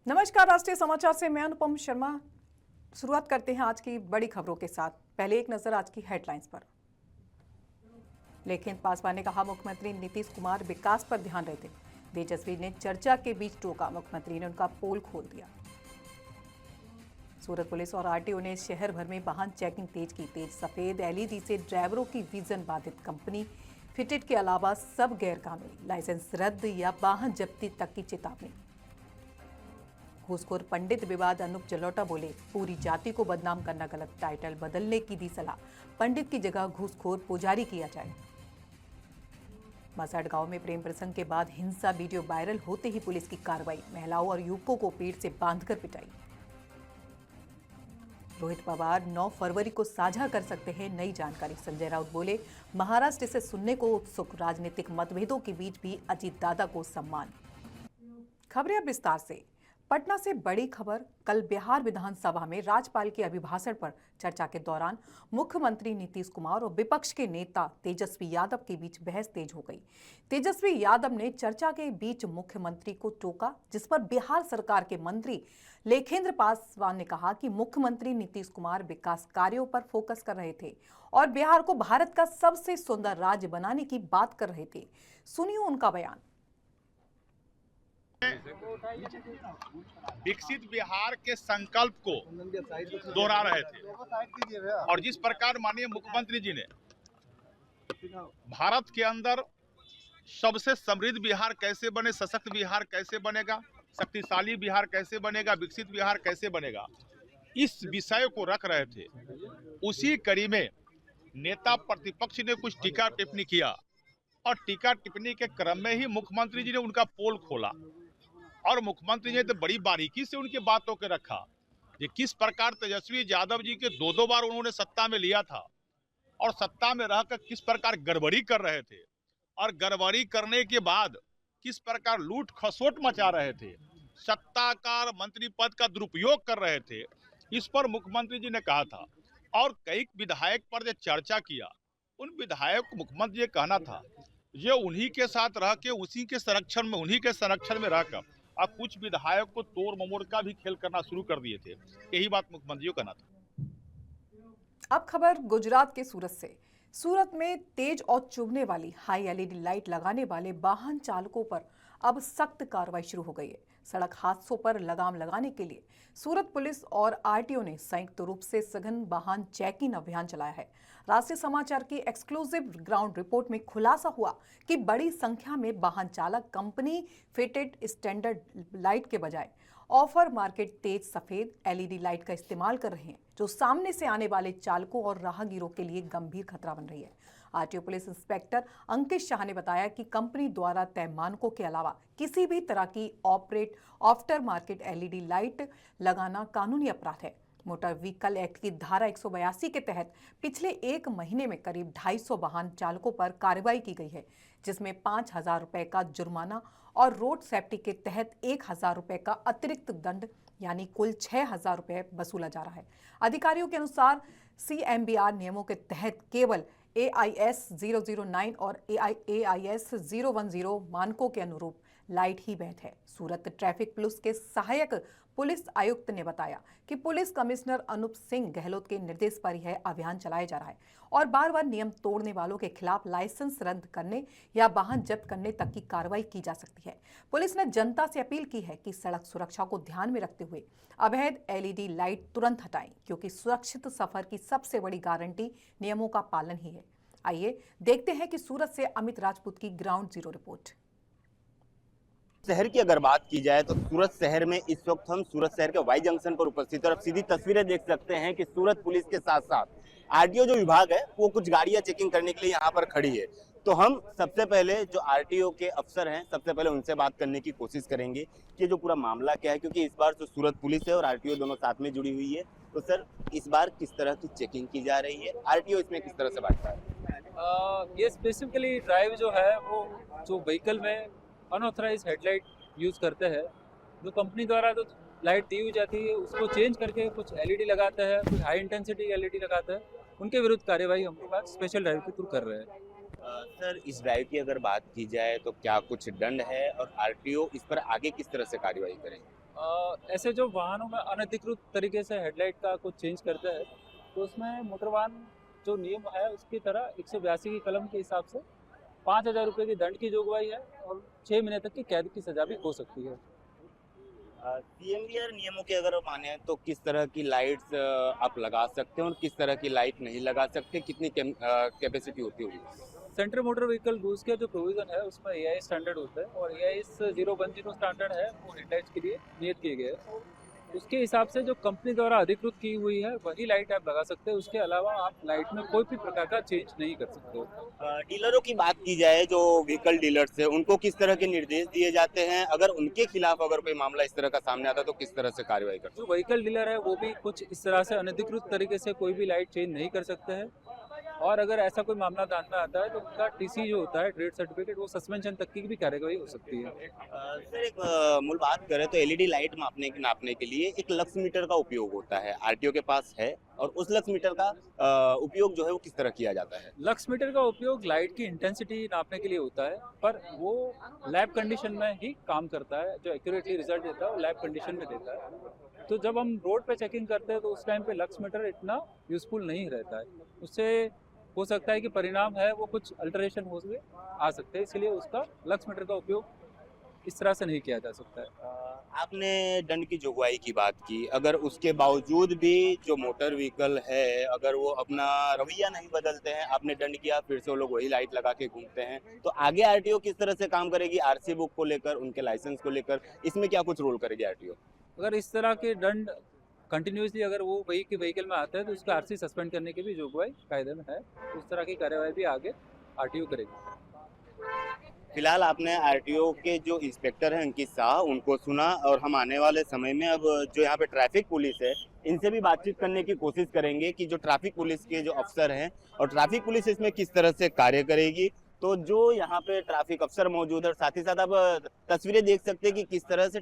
नमस्कार। राष्ट्रीय समाचार से मैं अनुपम शर्मा। शुरुआत करते हैं आज की बड़ी खबरों के साथ। पहले एक नजर आज की हेडलाइंस पर। लेकिन पासवान ने कहा मुख्यमंत्री नीतीश कुमार विकास पर ध्यान रहे थे। तेजस्वी ने चर्चा के बीच टोका, मुख्यमंत्री ने उनका पोल खोल दिया। सूरत पुलिस और आरटीओ ने शहर भर में वाहन चेकिंग तेज की। तेज सफेद एलईडी से ड्राइवरों की विजन बाधित, कंपनी फिटेड के अलावा सब गैर कानूनी, लाइसेंस रद्द या वाहन जब्ती तक की चेतावनी। घूसखोर पंडित विवाद, अनूप जलोटा बोले पूरी जाति को बदनाम करना गलत, टाइटल बदलने की दी सलाह, पंडित की जगह घूसखोर पुजारी किया जाए। मसाड़ गांव में प्रेम प्रसंग के बाद हिंसा वीडियो वायरल होते ही पुलिस की कार्रवाई, महिलाओं और युवकों को पेड़ से बांधकर पिटाई। रोहित पवार 9 फरवरी को साझा कर सकते हैं नई जानकारी, संजय राउत बोले महाराष्ट्र से सुनने को उत्सुक, राजनीतिक मतभेदों के बीच भी अजीत दादा को सम्मान। खबरें अब विस्तार से। पटना से बड़ी खबर। कल बिहार विधानसभा में राज्यपाल के अभिभाषण पर चर्चा के दौरान मुख्यमंत्री नीतीश कुमार और विपक्ष के नेता तेजस्वी यादव के बीच बहस तेज हो गई। तेजस्वी यादव ने चर्चा के बीच मुख्यमंत्री को टोका, जिस पर बिहार सरकार के मंत्री लेखेंद्र पासवान ने कहा कि मुख्यमंत्री नीतीश कुमार विकास कार्यों पर फोकस कर रहे थे और बिहार को भारत का सबसे सुंदर राज्य बनाने की बात कर रहे थे। सुनिए उनका बयान। विकसित बिहार के संकल्प को दोहरा रहे थे और जिस प्रकार माननीय मुख्यमंत्री जी ने भारत के अंदर सबसे समृद्ध बिहार कैसे बने, सशक्त बिहार कैसे बनेगा, शक्तिशाली बिहार कैसे बनेगा, विकसित बिहार कैसे बनेगा, इस विषय को रख रहे थे। उसी कड़ी में नेता प्रतिपक्ष ने कुछ टीका टिप्पणी किया और टीका टिप्पणी के क्रम में ही मुख्यमंत्री जी ने उनका पोल खोला और मुख्यमंत्री जी ने तो बड़ी बारीकी से उनकी बातों के रखा कि किस प्रकार तेजस्वी यादव जी के दो बार उन्होंने सत्ता में लिया था और सत्ता में रहकर किस प्रकार गड़बड़ी कर रहे थे और गड़बड़ी करने के बाद किस प्रकार लूट खसोट मचा रहे थे, सत्ताकार मंत्री पद का दुरुपयोग कर रहे थे। इस पर मुख्यमंत्री जी ने कहा था और कई विधायक पर जो चर्चा किया, उन विधायक को मुख्यमंत्री जी कहना था ये उन्हीं के साथ रह के उसी के संरक्षण में, उन्हीं के संरक्षण में रहकर अब कुछ विधायक को तोड़ ममोड़ का भी खेल करना शुरू कर दिए थे। यही बात मुख्यमंत्री को कहना था। अब खबर गुजरात के सूरत से। सूरत में तेज और चुभने वाली हाई एलईडी लाइट लगाने वाले वाहन चालकों पर अब सख्त कार्रवाई शुरू हो गई है। सड़क हादसों पर लगाम लगाने के लिए सूरत पुलिस और आरटीओ ने संयुक्त रूप से सघन वाहन चेकिंग अभियान चलाया है। राष्ट्रीय समाचार की एक्सक्लूसिव ग्राउंड रिपोर्ट में खुलासा हुआ कि बड़ी संख्या में वाहन चालक कंपनी फिटेड स्टैंडर्ड लाइट के बजाय ऑफर मार्केट तेज सफेद एलईडी लाइट का इस्तेमाल कर रहे हैं, जो सामने से आने वाले चालकों और राहगीरों के लिए गंभीर खतरा बन रही है। आरटीओ पुलिस इंस्पेक्टर अंकित शाह ने बताया कि कंपनी द्वारा तय मानकों के अलावा किसी भी तरह की आफ्टर मार्केट एलईडी लाइट लगाना कानूनी अपराध है। मोटर व्हीकल एक्ट की धारा 182 के तहत पिछले एक महीने में करीब 250 वाहन चालकों पर कार्रवाई की गई है, जिसमें 5,000 रुपए का जुर्माना और रोड सेफ्टी के तहत 1,000 रुपए का अतिरिक्त दंड यानी कुल 6,000 रुपए वसूला जा रहा है। अधिकारियों के अनुसार CMBR नियमों के तहत केवल AIS 009 और AIS 010 मानकों के अनुरूप लाइट ही वैध है। सूरत ट्रैफिक पुलिस के सहायक पुलिस आयुक्त ने बताया कि पुलिस कमिश्नर अनूप सिंह गहलोत के निर्देश पर यह अभियान चलाया जा रहा है और बार बार नियम तोड़ने वालों के खिलाफ लाइसेंस रद्द करने या वाहन जब्त करने तक की कार्रवाई की जा सकती है। पुलिस ने जनता से अपील की है कि सड़क सुरक्षा को ध्यान में रखते हुए अवैध एलईडी लाइट तुरंत हटाएं, क्योंकि सुरक्षित सफर की सबसे बड़ी गारंटी नियमों का पालन ही है। आइए देखते हैं कि सूरत से अमित राजपूत की ग्राउंड जीरो रिपोर्ट। शहर की अगर बात की जाए तो सूरत शहर में इस वक्त हम सूरत शहर के वाई जंक्शन पर उपस्थित और सीधी तस्वीरें देख सकते हैं कि सूरत पुलिस के साथ साथ आरटीओ जो विभाग है वो कुछ गाड़ियां चेकिंग करने के लिए यहाँ पर खड़ी है। तो हम सबसे पहले जो आरटीओ के अफसर हैं सबसे पहले उनसे बात करने की कोशिश करेंगे कि जो पूरा मामला क्या है, क्योंकि इस बार जो सूरत पुलिस है और आरटीओ दोनों साथ में जुड़ी हुई है। तो सर, इस बार किस तरह की चेकिंग की जा रही है, आरटीओ इसमें किस तरह से बांटता है? ये स्पेसिफिकली ड्राइव जो है वो जो व्हीकल में अनऑथराइज हेडलाइट यूज़ करते हैं, जो कंपनी द्वारा तो लाइट दी हुई जाती है उसको चेंज करके कुछ एलईडी लगाते हैं, कुछ हाई इंटेंसिटी एलईडी लगाते हैं, उनके विरुद्ध कार्यवाही हम लोग आज स्पेशल ड्राइव के थ्रू कर रहे हैं। सर, इस ड्राइव की अगर बात की जाए तो क्या कुछ दंड है और आरटीओ इस पर आगे किस तरह से कार्रवाई करेंगे? ऐसे जो वाहनों में अनधिकृत तरीके से हेडलाइट का कुछ चेंज करते हैं तो उसमें मोटर वाहन जो नियम है उसकी तरह 182 की कलम के हिसाब से 5,000 रुपये की दंड की जोगवाई है और 6 महीने तक की कैद की सजा भी हो सकती है। सीएमवीआर नियमों के अगर माने तो किस तरह की लाइट्स आप लगा सकते हैं और किस तरह की लाइट नहीं लगा सकते, कितनी कैपेसिटी होती होगी? सेंट्रल मोटर व्हीकल रूल्स के जो प्रोविजन है उसमें एआई स्टैंडर्ड होता है और एआई 010 स्टैंडर्ड है वो हेडलाइट्स के लिए नियत किए गए हैं। उसके हिसाब से जो कंपनी द्वारा अधिकृत की हुई है वही लाइट आप लगा सकते हैं, उसके अलावा आप लाइट में कोई भी प्रकार का चेंज नहीं कर सकते हो। डीलरों की बात की जाए, जो व्हीकल डीलर्स है उनको किस तरह के निर्देश दिए जाते हैं? अगर उनके खिलाफ अगर कोई मामला इस तरह का सामने आता है तो किस तरह से कार्रवाई करते जो व्हीकल डीलर है वो भी कुछ इस तरह से अनधिकृत तरीके से कोई भी लाइट चेंज नहीं कर सकते हैं और अगर ऐसा कोई मामला ध्यान में आता है तो उनका टीसी जो होता है ट्रेड सर्टिफिकेट वो सस्पेंशन तक की भी कार्रवाई हो सकती है। सर एक मूल बात करें तो एलईडी लाइट नापने के लिए एक लक्स मीटर का उपयोग होता है, आरटीओ के पास है, और उस लक्स मीटर का उपयोग जो है वो किस तरह किया जाता है? लक्स मीटर का उपयोग लाइट की इंटेंसिटी नापने के लिए होता है पर वो लैब कंडीशन में ही काम करता है, जो एक्यूरेटली रिजल्ट देता है वो लैब कंडीशन में देता है। तो जब हम रोड पे चेकिंग करते हैं तो उस टाइम पे लक्स मीटर इतना यूजफुल नहीं रहता है, उससे हो सकता है कि परिणाम है वो कुछ अल्टरेशन हो सके आ सकते हैं, इसलिए उसका लक्स मीटर का उपयोग इस तरह से नहीं किया जा सकता है। आपने दंड की जोगवाई की बात की, अगर उसके बावजूद भी जो मोटर व्हीकल है अगर वो अपना रवैया नहीं बदलते हैं, आपने दंड किया फिर से वो लोग वही लाइट लगा के घूमते हैं, तो आगे आरटीओ किस तरह से काम करेगी? आरसी बुक को लेकर, उनके लाइसेंस को लेकर, इसमें क्या कुछ रोल करेगी आरटीओ? अगर इस तरह के दंड कंटिन्यूसली अगर वो वही के व्हीकल में आता है तो उसका आरसी सस्पेंड करने की भी जोगवाई कायदे में है, उस तरह की कार्यवाही भी आगे आरटीओ करेगी। फिलहाल आपने आरटीओ के जो इंस्पेक्टर हैं अंकित शाह, उनको सुना, और हम आने वाले समय में अब जो यहाँ पे ट्रैफिक पुलिस है इनसे भी बातचीत करने की कोशिश करेंगे कि जो ट्रैफिक पुलिस के जो अफसर हैं और ट्रैफिक पुलिस इसमें किस तरह से कार्य करेगी। तो जो यहाँ पे ट्रैफिक अफसर मौजूद है, साथ ही साथ आप तस्वीरें देख सकते हैं कि किस तरह से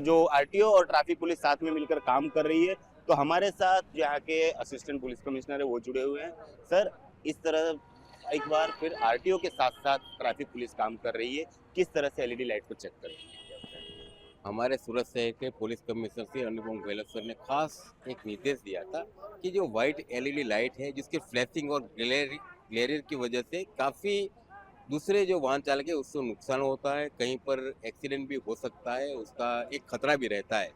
जो आरटीओ और ट्रैफिक पुलिस साथ में मिलकर काम कर रही है। तो हमारे साथ जो यहाँ के असिस्टेंट पुलिस कमिश्नर है वो जुड़े हुए हैं। सर, इस तरह एक बार फिर आरटीओ के साथ साथ ट्रैफिक पुलिस काम कर रही है, किस तरह से एलईडी लाइट को चेक करें? हमारे सूरत शहर के police commissioner Shri Anupam Gehlot sir ने खास एक निर्देश दिया था कि जो वाइट एलईडी लाइट है जिसके फ्लैशिंग और ग्लेयर की वजह से काफ़ी दूसरे जो वाहन चालक है उसको नुकसान होता है, कहीं पर एक्सीडेंट भी हो सकता है, उसका एक खतरा भी रहता है।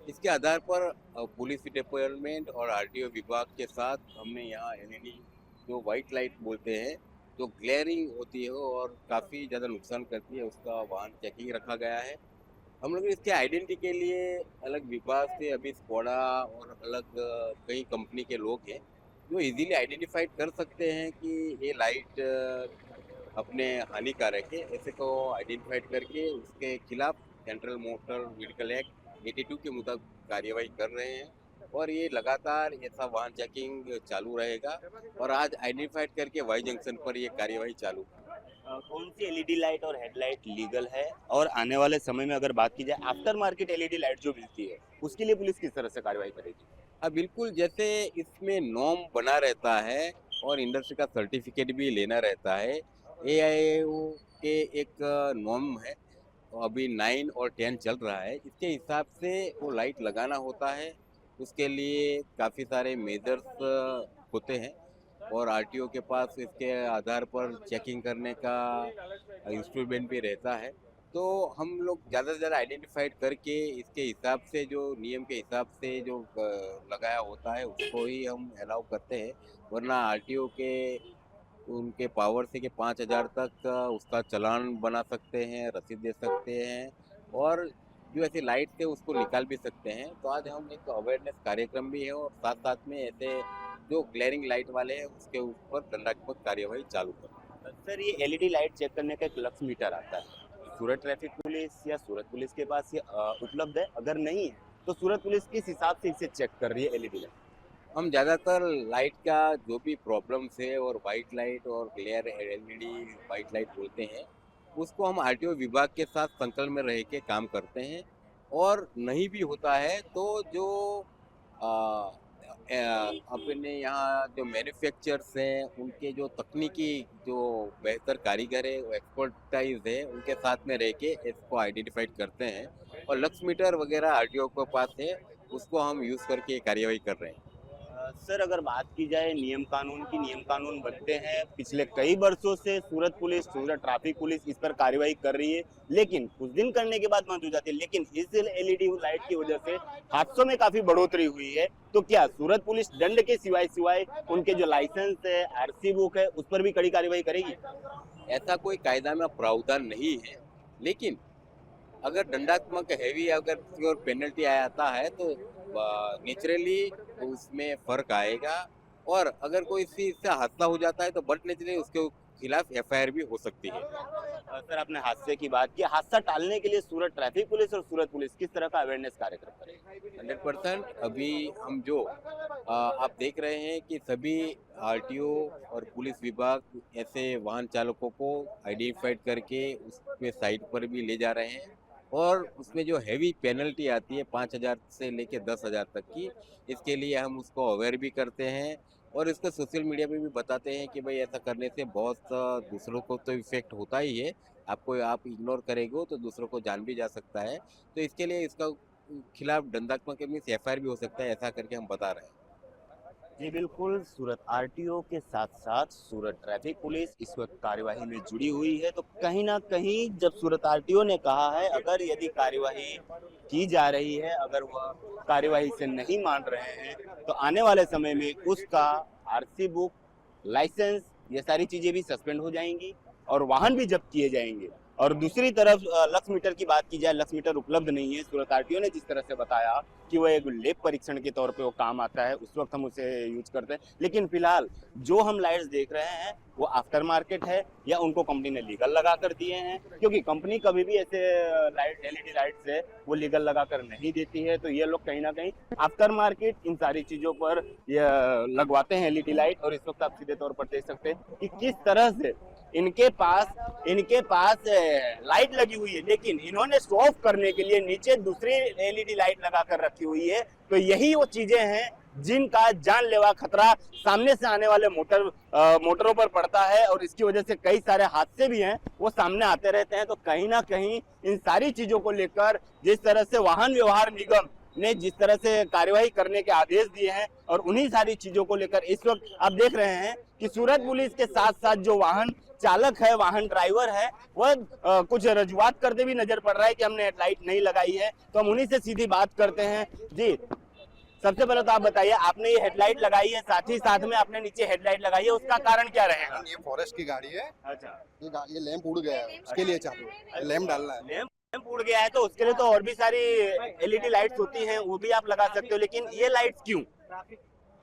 इसके आधार पर पुलिस डिपार्टमेंट और आरटीओ विभाग के साथ हमने यहाँ एलईडी जो वाइट लाइट बोलते हैं जो ग्लेयरिंग होती है और काफ़ी ज़्यादा नुकसान करती है उसका वाहन चेकिंग रखा गया है। हम लोग इसके आइडेंटिटी के लिए अलग विभाग से अभी स्क्वाडा और अलग कई कंपनी के लोग हैं जो इजीली आइडेंटिफाइड कर सकते हैं कि ये लाइट अपने हानिकारक है, ऐसे को आइडेंटिफाइड करके उसके खिलाफ सेंट्रल मोटर व्हीकल एक्ट 82 के मुताबिक कार्यवाही कर रहे हैं और ये लगातार ऐसा वाहन चेकिंग चालू रहेगा और आज आइडेंटिफाइड करके वाई जंक्शन पर ये कार्यवाही चालू। कौन सी एलईडी लाइट और हेडलाइट लीगल है, और आने वाले समय में अगर बात की जाए आफ्टर मार्केट एलईडी लाइट जो मिलती है उसके लिए पुलिस किस तरह से कार्रवाई करेगी? अब बिल्कुल जैसे इसमें नॉर्म बना रहता है और इंडस्ट्री का सर्टिफिकेट भी लेना रहता है, AIO के एक नॉर्म है अभी 9 और 10 चल रहा है, इसके हिसाब से वो लाइट लगाना होता है। उसके लिए काफ़ी सारे मेजर्स होते हैं और आरटीओ के पास इसके आधार पर चेकिंग करने का इंस्ट्रूमेंट भी रहता है। तो हम लोग ज़्यादा से ज़्यादा आइडेंटिफाइड करके इसके हिसाब से जो नियम के हिसाब से जो लगाया होता है उसको ही हम अलाउ करते हैं, वरना आरटीओ के उनके पावर से कि 5,000 तक उसका चालान बना सकते हैं, रसीद दे सकते हैं और जो ऐसी लाइट थे उसको निकाल भी सकते हैं। तो आज हम एक अवेयरनेस कार्यक्रम भी है और साथ साथ में ऐसे जो ग्लेयरिंग लाइट वाले हैं उसके ऊपर दंडात्मक कार्यवाही चालू कर। सर, ये एलईडी लाइट चेक करने का एक लक्स मीटर आता है, सूरत ट्रैफिक पुलिस या सूरत पुलिस के पास ये उपलब्ध है? अगर नहीं है तो सूरत पुलिस किस हिसाब से इसे चेक कर रही है एलईडी लाइट? हम ज़्यादातर लाइट का जो भी प्रॉब्लम्स है और वाइट लाइट और ग्लेयर एलईडी वाइट लाइट बोलते हैं उसको हम आरटीओ विभाग के साथ संकलन में रह के काम करते हैं और नहीं भी होता है तो जो अपने यहाँ जो मैन्युफैक्चरर्स हैं उनके जो तकनीकी जो बेहतर कारीगर है वो एक्सपर्टाइज है उनके साथ में रह के इसको आइडेंटिफाइड करते हैं और लक्स मीटर वगैरह आरटीओ के पास है, उसको हम यूज करके कार्रवाई कर रहे हैं। सर अगर बात की जाए नियम कानून बनते हैं। पिछले कई वर्षों से सूरत पुलिस, सूरत ट्रैफिक पुलिस इस पर कार्रवाई कर रही है, लेकिन कुछ दिन करने के बाद बंद हो जाती है। लेकिन इस एलईडी लाइट की वजह से हादसों में काफी बढ़ोतरी हुई है। तो क्या सूरत पुलिस दंड के सिवाय उनके जो लाइसेंस है, आरसी बुक है, उस पर भी कड़ी कार्रवाई करेगी? ऐसा कोई कायदा में प्रावधान नहीं है, लेकिन अगर दंडात्मक हैवी अगर पेनल्टी आता है तो नेचुरली उसमें फर्क आएगा, और अगर कोई चीज से हादसा हो जाता है तो बट नेचुरली उसके खिलाफ एफआईआर भी हो सकती है। सर आपने हादसे की बात की, हादसा टालने के लिए सूरत ट्रैफिक पुलिस और सूरत पुलिस किस तरह का अवेयरनेस कार्यक्रम करेगी? 100% अभी हम जो आप देख रहे हैं कि सभी आरटीओ और पुलिस विभाग ऐसे वाहन चालकों को आइडेंटिफाइड करके उसके साइट पर भी ले जा रहे हैं, और उसमें जो हैवी पेनल्टी आती है 5,000 से लेके 10,000 तक की, इसके लिए हम उसको अवेयर भी करते हैं और इसको सोशल मीडिया पे भी बताते हैं कि भाई ऐसा करने से बहुत दूसरों को तो इफेक्ट होता ही है, आप इग्नोर करेंगे तो दूसरों को जान भी जा सकता है, तो इसके लिए इसका खिलाफ दंडात्मक मीन्स एफआईआर भी हो सकता है, ऐसा करके हम बता रहे हैं। जी बिल्कुल, सूरत आरटीओ के साथ साथ सूरत ट्रैफिक पुलिस इस वक्त कार्यवाही में जुड़ी हुई है। तो कहीं ना कहीं जब सूरत आरटीओ ने कहा है अगर यदि कार्यवाही की जा रही है, अगर वह कार्यवाही से नहीं मान रहे हैं, तो आने वाले समय में उसका आरसी बुक, लाइसेंस, ये सारी चीजें भी सस्पेंड हो जाएंगी और वाहन भी जब्त किए जाएंगे। और दूसरी तरफ लक्स मीटर की बात की जाए, लक्स मीटर उपलब्ध नहीं है। सूरत आरटीओ ने जिस तरह से बताया कि वो एक लेप परीक्षण के तौर पे वो काम आता है, उस वक्त हम उसे यूज करते हैं। लेकिन फिलहाल जो हम लाइट्स देख रहे हैं वो आफ्टर मार्केट है या उनको कंपनी ने लीगल लगा कर दिए हैं, क्योंकि कंपनी कभी भी ऐसे लाइट, एलईडी लाइट्स है वो लीगल लगा कर नहीं देती है। तो ये लोग कहीं ना कहीं आफ्टर मार्केट इन सारी चीजों पर लगवाते हैं एलईडी लाइट। और इस वक्त आप सीधे तौर पर देख सकते हैं कि किस तरह से इनके पास लाइट लगी हुई है, लेकिन इन्होंने शो ऑफ करने के लिए नीचे दूसरी एलईडी लाइट लगा कर रखी हुई है। तो यही वो चीजें हैं जिनका जानलेवा खतरा सामने से आने वाले मोटरों पर पड़ता है, और इसकी वजह से कई सारे हादसे भी हैं वो सामने आते रहते हैं। तो कहीं ना कहीं इन सारी चीजों को लेकर जिस तरह से वाहन व्यवहार निगम ने जिस तरह से कार्यवाही करने के आदेश दिए हैं, और उन्हीं सारी चीजों को लेकर इस वक्त आप देख रहे हैं कि सूरत पुलिस के साथ साथ जो वाहन चालक है, वाहन ड्राइवर है, वह कुछ रजुआत करते भी नजर पड़ रहा है कि हमने हेडलाइट नहीं लगाई है। तो हम उन्हीं से सीधी बात करते हैं। जी सबसे पहले तो आप बताइए, आपने ये हेडलाइट लगाई है, साथ ही साथ में आपने नीचे हेडलाइट लगाई है, उसका कारण क्या रहेगा? ये फॉरेस्ट की गाड़ी है। अच्छा, ये लैंप उड़ गया है, उसके लिए चालू है, लैंप डालना है। लैंप उड़ गया है तो उसके लिए तो और भी सारी एलईडी लाइट्स होती हैं, वो भी आप लगा सकते हो, लेकिन ये लाइट्स क्यों?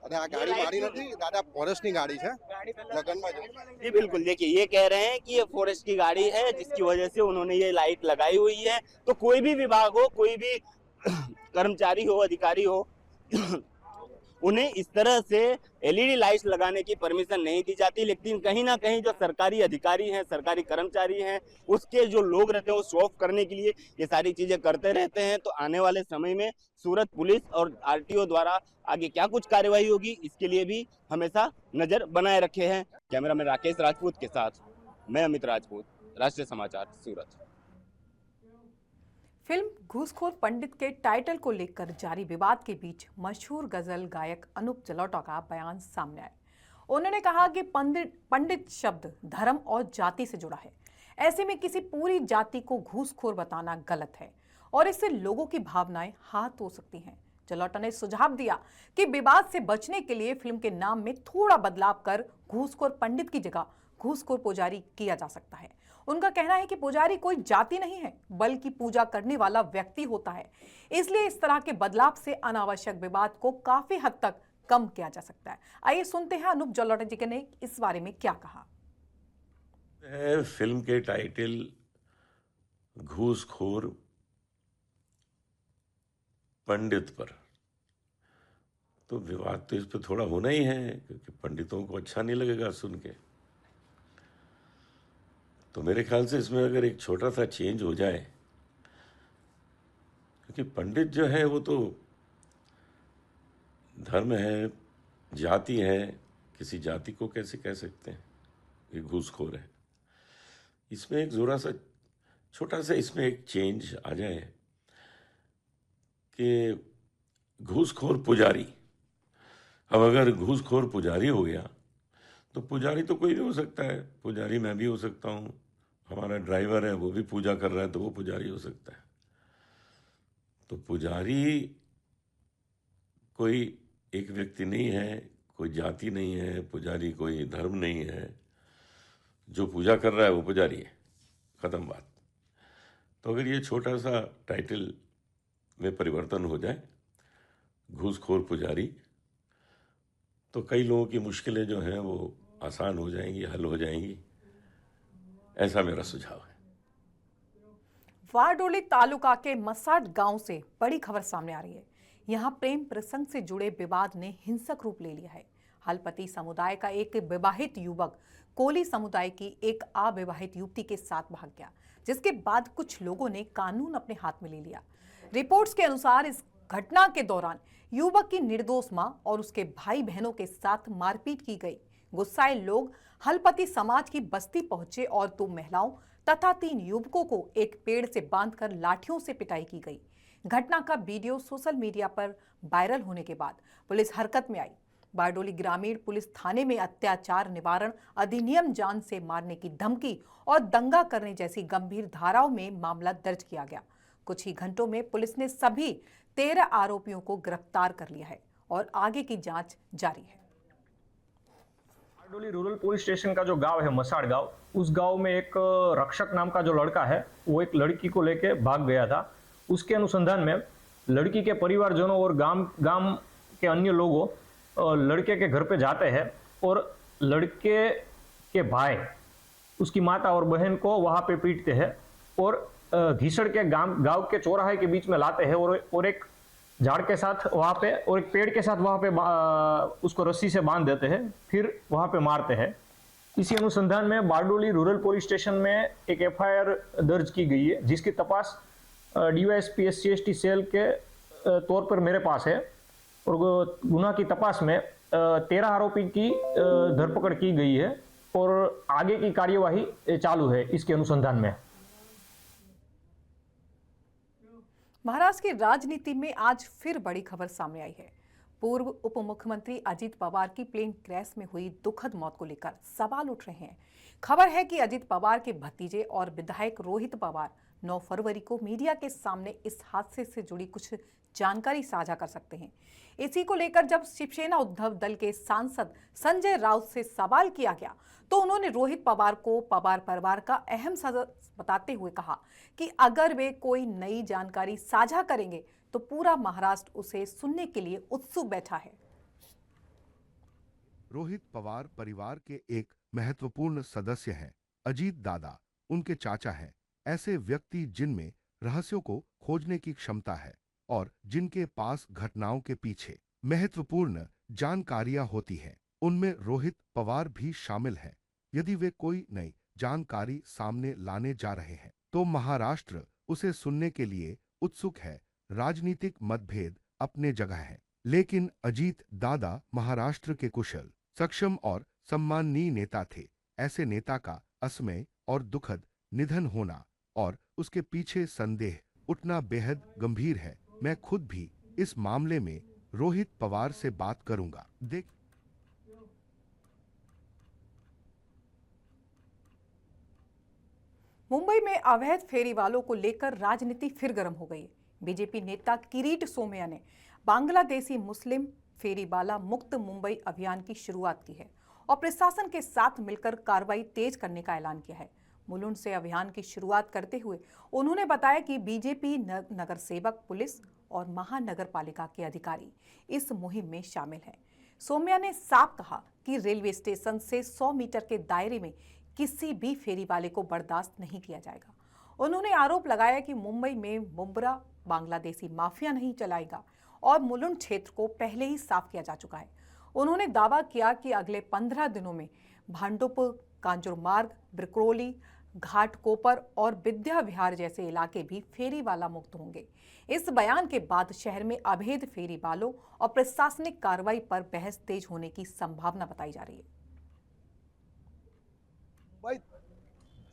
અને આ ગાડી મારી નથી દાદા, ફોરેસ્ટની ગાડી છે લગનમાં જ। जी बिल्कुल, देखिए ये कह रहे हैं कि ये फॉरेस्ट की गाड़ी है जिसकी वजह से उन्होंने ये लाइट लगाई हुई है। तो कोई भी विभाग हो, कोई भी कर्मचारी हो, अधिकारी हो, उन्हें इस तरह से एलईडी लाइट्स लगाने की परमिशन नहीं दी जाती। लेकिन कहीं ना कहीं जो सरकारी अधिकारी हैं, सरकारी कर्मचारी हैं, उसके जो लोग रहते हैं वो शो ऑफ करने के लिए ये सारी चीजें करते रहते हैं। तो आने वाले समय में सूरत पुलिस और आरटीओ द्वारा आगे क्या कुछ कार्यवाही होगी, इसके लिए भी हमेशा नजर बनाए रखे हैं। कैमरामैन राकेश राजपूत के साथ मैं अमित राजपूत, राष्ट्रीय समाचार, सूरत। फिल्म घूसखोर पंडित के टाइटल को लेकर जारी विवाद के बीच मशहूर गजल गायक अनूप जलोटा का बयान सामने आया। उन्होंने कहा कि पंडित शब्द धर्म और जाति से जुड़ा है, ऐसे में किसी पूरी जाति को घूसखोर बताना गलत है और इससे लोगों की भावनाएं हाथ हो सकती हैं। जलोटा ने सुझाव दिया कि विवाद से बचने के लिए फिल्म के नाम में थोड़ा बदलाव कर घूसखोर पंडित की जगह घूसखोर पुजारी किया जा सकता है। उनका कहना है कि पुजारी कोई जाति नहीं है, बल्कि पूजा करने वाला व्यक्ति होता है। इसलिए इस तरह के बदलाव से अनावश्यक विवाद को काफी हद तक कम किया जा सकता है। आइए सुनते हैं अनूप जलोटा जी ने इस बारे में क्या कहा। फिल्म के टाइटल घूसखोर पंडित पर, तो विवाद तो इस पर थोड़ा होना ही है, क्योंकि पंडितों को अच्छा नहीं लगेगा सुन के। तो मेरे ख्याल से इसमें अगर एक छोटा सा चेंज हो जाए, क्योंकि पंडित जो है वो तो धर्म है, जाति है, किसी जाति को कैसे कह सकते हैं ये घूसखोर है। इसमें एक ज़रा सा छोटा सा इसमें एक चेंज आ जाए कि घूसखोर पुजारी, अब अगर घूसखोर पुजारी हो गया तो पुजारी तो कोई भी हो सकता है, पुजारी मैं भी हो सकता हूँ, हमारा ड्राइवर है वो भी पूजा कर रहा है तो वो पुजारी हो सकता है। तो पुजारी कोई एक व्यक्ति नहीं है, कोई जाति नहीं है, पुजारी कोई धर्म नहीं है, जो पूजा कर रहा है वो पुजारी है, ख़त्म बात। तो अगर ये छोटा सा टाइटल में परिवर्तन हो जाए, घूसखोर पुजारी, तो कई लोगों की मुश्किलें जो हैं वो आसान हो जाएंगी, हल हो जाएंगी, ऐसा मेरा सुझाव है। वारडोली तालुका के मसाड गांव से बड़ी खबर सामने आ रही है। यहां प्रेम प्रसंग से जुड़े विवाद ने हिंसक रूप ले लिया है। हलपति समुदाय का एक विवाहित युवक कोली समुदाय की एक अविवाहित युवती के साथ भाग गया, जिसके बाद कुछ लोगों ने कानून अपने हाथ में ले लिया। रिपोर्ट्स के अनुसार इस घटना के दौरान युवक की निर्दोष मां और उसके भाई बहनों के साथ मारपीट की गई। गुस्साए लोग हलपति समाज की बस्ती पहुंचे और 2 महिलाओं तथा 3 युवकों को एक पेड़ से बांधकर लाठियों से पिटाई की गई। घटना का वीडियो सोशल मीडिया पर वायरल होने के बाद पुलिस हरकत में आई। बारडोली ग्रामीण पुलिस थाने में अत्याचार निवारण अधिनियम, जान से मारने की धमकी और दंगा करने जैसी गंभीर धाराओं में मामला दर्ज किया गया। कुछ ही घंटों में पुलिस ने सभी 13 आरोपियों को गिरफ्तार कर लिया है और आगे की जांच जारी है। बारडोली रूरल पुलिस स्टेशन का जो गांव है मसाड़ गांव, उस गांव में एक रक्षक नाम का जो लड़का है वो एक लड़की को लेके भाग गया था। उसके अनुसंधान में लड़की के परिवारजनों और गांव के अन्य लोगों लड़के के घर पे जाते हैं और लड़के के भाई उसकी माता और बहन को वहां पे पीटते हैं और घीसड़ के गांव के चौराहे के बीच में लाते हैं और एक झाड़ के साथ वहां पे और एक पेड़ के साथ वहां पे उसको रस्सी से बांध देते हैं, फिर वहां पे मारते हैं। इसी अनुसंधान में बारडोली रूरल पुलिस स्टेशन में एक एफआईआर दर्ज की गई है, जिसकी तपास डीवाईएसपी SC/ST सेल के तौर पर मेरे पास है और गुना की तपास में 13 आरोपी की धरपकड़ की गई है और आगे की कार्यवाही चालू है इसके अनुसंधान में। महाराष्ट्र की राजनीति में आज फिर बड़ी खबर सामने आई है। पूर्व उप मुख्यमंत्री अजित पवार की प्लेन क्रैश में हुई दुखद मौत को लेकर सवाल उठ रहे हैं। खबर है कि अजित पवार के भतीजे और विधायक रोहित पवार 9 फरवरी को मीडिया के सामने इस हादसे से जुड़ी कुछ जानकारी साझा कर सकते हैं। इसी को लेकर जब शिवसेना उद्धव दल के सांसद संजय राउत से सवाल किया गया तो उन्होंने रोहित पवार को पवार परिवार का अहम सदस्य बताते हुए कहा कि अगर वे कोई नई जानकारी साझा करेंगे तो पूरा महाराष्ट्र उसे सुनने के लिए उत्सुक बैठा है। रोहित पवार परिवार के एक महत्वपूर्ण सदस्य हैं। अजीत दादा उनके चाचा हैं। ऐसे व्यक्ति जिनमें रहस्यों को खोजने की क्षमता है और जिनके पास घटनाओं के पीछे महत्वपूर्ण जानकारियां होती हैं, उनमें रोहित पवार भी शामिल हैं। यदि वे कोई नई जानकारी सामने लाने जा रहे हैं तो महाराष्ट्र उसे सुनने के लिए उत्सुक है। राजनीतिक मतभेद अपने जगह है, लेकिन अजीत दादा महाराष्ट्र के कुशल, सक्षम और सम्माननीय नेता थे। ऐसे नेता का असमय और दुखद निधन होना और उसके पीछे संदेह उठना बेहद गंभीर है। मैं खुद भी इस मामले में रोहित पवार से बात करूंगा। मुंबई में अवैध फेरी वालों को लेकर राजनीति फिर गर्म हो गई। बीजेपी नेता किरीट सोमैया ने बांग्लादेशी मुस्लिम फेरीवाला मुक्त मुंबई अभियान की शुरुआत की है और प्रशासन के साथ मिलकर कार्रवाई तेज करने का ऐलान किया है। मुलुंड से अभियान की शुरुआत करते हुए उन्होंने बताया कि बीजेपी नगर सेवक, पुलिस और महानगर पालिका के अधिकारी इस मुहिम में शामिल हैं। सोमैया ने साफ कहा कि रेलवे स्टेशन से 100 मीटर के दायरे में किसी भी फेरी वाले को बर्दाश्त नहीं किया जाएगा। उन्होंने आरोप लगाया कि मुंबई में मुंब्रा बांग्लादेशी माफिया नहीं चलाएगा और मुलुंड क्षेत्र को पहले ही साफ किया जा चुका है। उन्होंने दावा किया कि अगले 15 दिनों में भांडुप, कांजुरमार्ग, ब्रिक्रोली, घाटकोपर और विद्या विहार जैसे इलाके भी फेरी वाला मुक्त होंगे। इस बयान के बाद शहर में अवैध फेरी वालों और प्रशासनिक कार्रवाई पर बहस तेज होने की संभावना बताई जा रही है।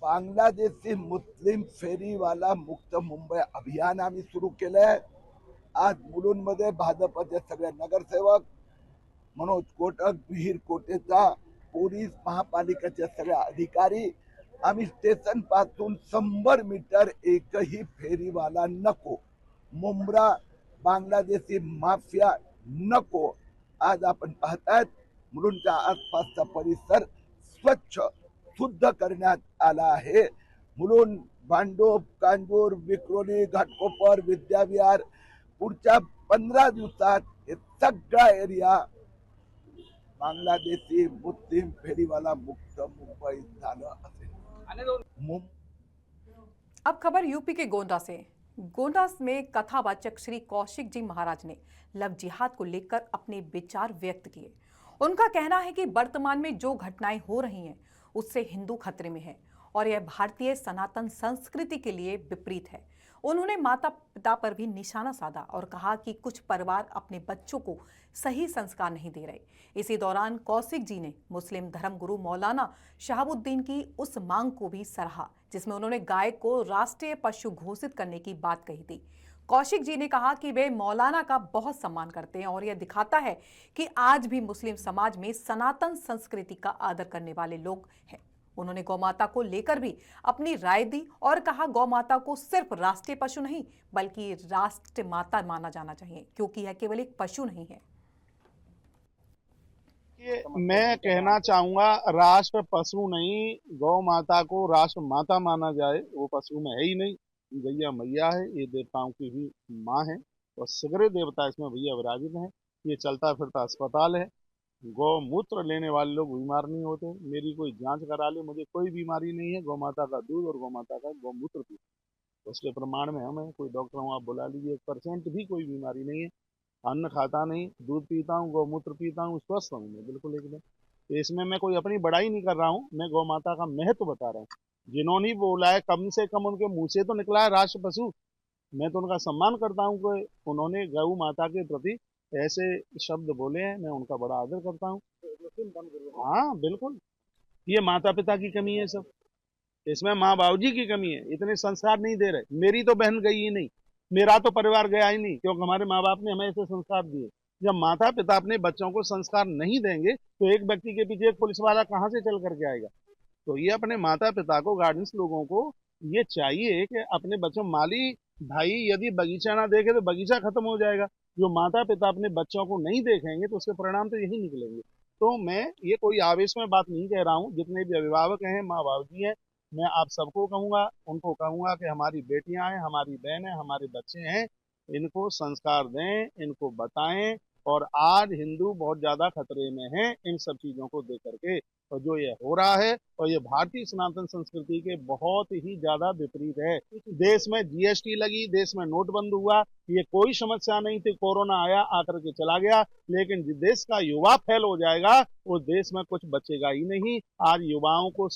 बांग्लादेशी मुस्लिम फेरीवाला मुक्त मुंबई अभियान आम्ही सुरू केलंय। आज मुलुंडमध्ये भाजपचे सगळे नगरसेवक, मनोज कोटक, विहीर कोटेचा, पोलीस महापालिकेचे सगळे अधिकारी, आम्ही स्टेशन पासून 100 मीटर एकही फेरीवाला नको, मुंब्रा बांगलादेशी माफिया नको. आज आपण पाहतायत मुलुंडच्या आसपासचा परिसर स्वच्छ शुद्ध करण्यात आला आहे. मुलुंड, भांडूप, कांजूर, विक्रोली, घाटकोपर, विद्याविहार पुढच्या 15 दिवसात हे सगळा एरिया बांगलादेशी मुस्लिम फेरीवाला मुक्त मुंबई झालं असेल. अब खबर यूपी के गोंडा से। गोंडा में कथावाचक श्री कौशिक जी महाराज ने लव जिहाद को लेकर अपने विचार व्यक्त किए। उनका कहना है कि वर्तमान में जो घटनाएं हो रही हैं उससे हिंदू खतरे में है और यह भारतीय सनातन संस्कृति के लिए विपरीत है। उन्होंने माता पिता पर भी निशाना साधा और कहा कि कुछ परिवार अपने बच्चों को सही संस्कार नहीं दे रहे। इसी दौरान कौशिक जी ने मुस्लिम धर्मगुरु मौलाना शहाबुद्दीन की उस मांग को भी सराहा जिसमें उन्होंने गाय को राष्ट्रीय पशु घोषित करने की बात कही थी। कौशिक जी ने कहा कि वे मौलाना का बहुत सम्मान करते हैं और यह दिखाता है कि आज भी मुस्लिम समाज में सनातन संस्कृति का आदर करने वाले लोग हैं। उन्होंने गौमाता को लेकर भी अपनी राय दी और कहा गौमाता को सिर्फ राष्ट्रीय पशु नहीं बल्कि राष्ट्र माता माना जाना चाहिए क्योंकि यह केवल एक पशु नहीं है। मैं कहना चाहूंगा राष्ट्र पशु नहीं, गौ माता को राष्ट्र माता माना जाए, वो पशु में है ही नहीं, गैया मैया है, ये देवताओं की भी माँ है और सगरे देवता इसमें भैया विराजित हैं। ये चलता फिरता अस्पताल है, गौमूत्र लेने वाले लोग बीमार नहीं होते। मेरी कोई जांच करा ले, मुझे कोई बीमारी नहीं है, गौ माता का दूध और गौ माता का गौमूत्र पी, उसके प्रमाण में हमें कोई डॉक्टर हूँ आप बुला लीजिए, 1% भी कोई बीमारी नहीं है। अन्न खाता नहीं, दूध पीता हूँ, गौमूत्र पीता हूँ, स्वस्थ हूँ मैं बिल्कुल एकदम। तो इसमें मैं कोई अपनी बड़ाई नहीं कर रहा हूँ, मैं गौ माता का महत्व बता रहा हूँ। जिन्होंने बोला है कम से कम उनके मुंह से तो निकला है राष्ट्र पशु, मैं तो उनका सम्मान करता हूँ कि उन्होंने गौ माता के प्रति ऐसे शब्द बोले हैं, मैं उनका बड़ा आदर करता हूँ। हाँ बिल्कुल, ये माता पिता की कमी है, सब इसमें माँ बाबूजी की कमी है, इतने संस्कार नहीं दे रहे। मेरी तो बहन गई ही नहीं, मेरा तो परिवार गया ही नहीं, क्योंकि हमारे माँ बाप ने हमें ऐसे संस्कार दिए। जब माता पिता अपने बच्चों को संस्कार नहीं देंगे तो एक व्यक्ति के पीछे एक पुलिस वाला कहाँ से चल करके आएगा। तो ये अपने माता पिता को, गार्डियंस लोगों को ये चाहिए कि अपने बच्चों, माली भाई यदि बगीचा ना देखे तो बगीचा खत्म हो जाएगा। जो माता पिता अपने बच्चों को नहीं देखेंगे तो उसके परिणाम तो यही निकलेंगे। तो मैं ये कोई आवेश में बात नहीं कह रहा हूँ, जितने भी अभिभावक हैं, माँ बाबूजी हैं, मैं आप सबको कहूँगा, उनको कहूँगा कि हमारी बेटियां हैं, हमारी बहन है, हमारे बच्चे हैं, इनको संस्कार दें, इनको बताएं। और आज हिंदू बहुत ज्यादा खतरे में हैं इन सब चीजों को देख करके, और जो ये हो रहा है और ये भारतीय सनातन संस्कृति के बहुत ही ज्यादा विपरीत है। देश में जीएसटी लगी, देश में नोटबंद हुआ, ये कोई समस्या नहीं थी, कोरोना आया आकर के चला गया, लेकिन जिस देश का युवा फेल हो जाएगा उस देश में कुछ बचेगा ही नहीं। आज युवाओं को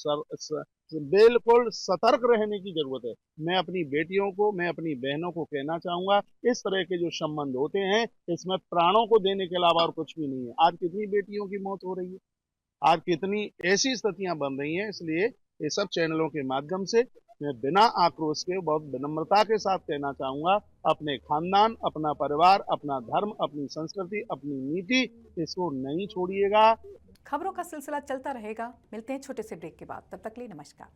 बिल्कुल सतर्क रहने की जरूरत है। मैं अपनी बेटियों को, मैं अपनी बहनों को कहना चाहूंगा, इस तरह के जो संबंध होते हैं इसमें प्राणों को देने के अलावा और कुछ भी नहीं है। आज कितनी बेटियों की मौत हो रही है, आज कितनी ऐसी स्थितियां बन रही हैं। इसलिए ये सब चैनलों के माध्यम से मैं बिना आक्रोश के बहुत विनम्रता के साथ कहना चाहूंगा, अपने खानदान, अपना परिवार, अपना धर्म, अपनी संस्कृति, अपनी नीति, इसको नहीं छोड़िएगा। खबरोका सिलसिला चलता रहेगा। मिलते हैं छोटे से ब्रेक के बाद, तब तक के लिए नमस्कार।